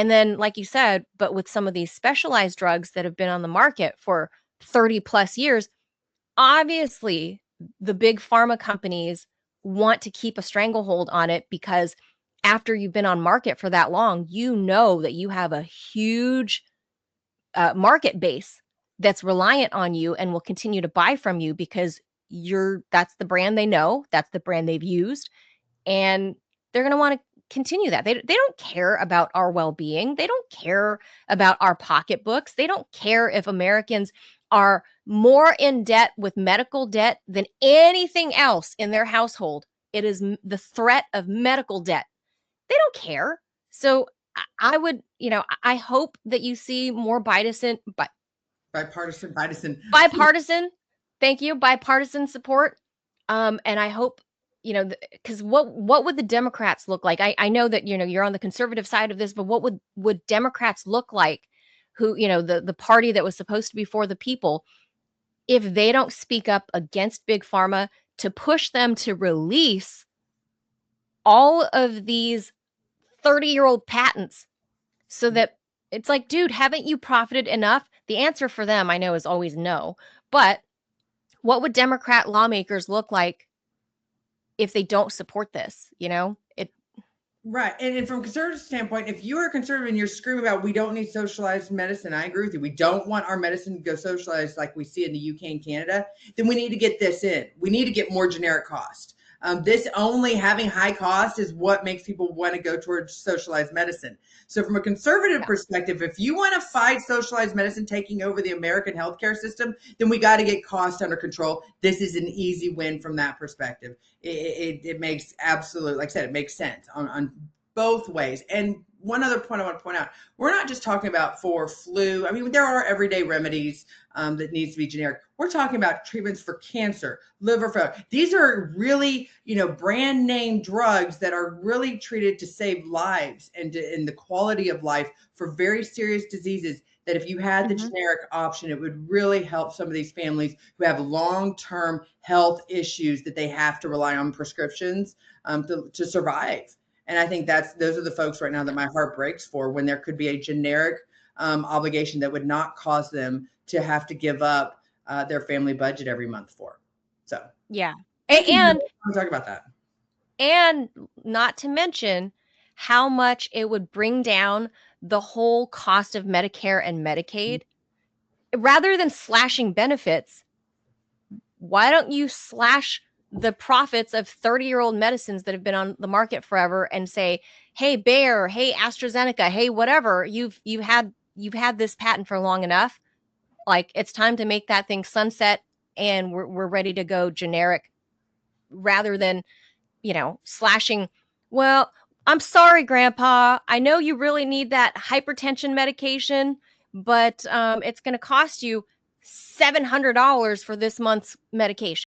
And then, like you said, but with some of these specialized drugs that have been on the market for 30 plus years, obviously the big pharma companies want to keep a stranglehold on it because after you've been on market for that long, you know that you have a huge market base that's reliant on you and will continue to buy from you because that's the brand they know, that's the brand they've used, and they're going to want to continue that. They don't care about our well-being. They don't care about our pocketbooks. They don't care if Americans are more in debt with medical debt than anything else in their household. It is the threat of medical debt. They don't care. So I would, I hope that you see more bipartisan. bipartisan, thank you, bipartisan support. And I hope, because what would the Democrats look like? I know that you're on the conservative side of this, but what would Democrats look like, who the party that was supposed to be for the people, if they don't speak up against big pharma to push them to release all of these 30-year-old patents so that it's like, dude, haven't you profited enough? The answer for them, I know, is always no. But what would Democrat lawmakers look like if they don't support this? It Right. And from a conservative standpoint, if you are a conservative and you're screaming about we don't need socialized medicine, I agree with you. We don't want our medicine to go socialized like we see in the UK and Canada, then we need to get this in. We need to get more generic cost. This only having high cost is what makes people want to go towards socialized medicine. So from a conservative yeah. perspective, if you want to fight socialized medicine taking over the American healthcare system, then we got to get cost under control. This is an easy win from that perspective. It makes absolute, like I said, it makes sense on both ways. And one other point I want to point out, we're not just talking about for flu. I mean, there are everyday remedies that needs to be generic. We're talking about treatments for cancer, liver failure. These are really, brand name drugs that are really treated to save lives and the quality of life for very serious diseases, that if you had the Mm-hmm. generic option, it would really help some of these families who have long-term health issues that they have to rely on prescriptions to survive. And I think those are the folks right now that my heart breaks for, when there could be a generic obligation that would not cause them to have to give up their family budget every month for. So Yeah. we can And talk about that. and not to mention how much it would bring down the whole cost of Medicare and Medicaid. Rather than slashing benefits, why don't you slash the profits of 30-year-old medicines that have been on the market forever and say, hey, Bayer, hey, AstraZeneca, hey, whatever, you've had this patent for long enough. Like, it's time to make that thing sunset, and we're ready to go generic, rather than, slashing. Well, I'm sorry, Grandpa. I know you really need that hypertension medication, but it's going to cost you $700 for this month's medication.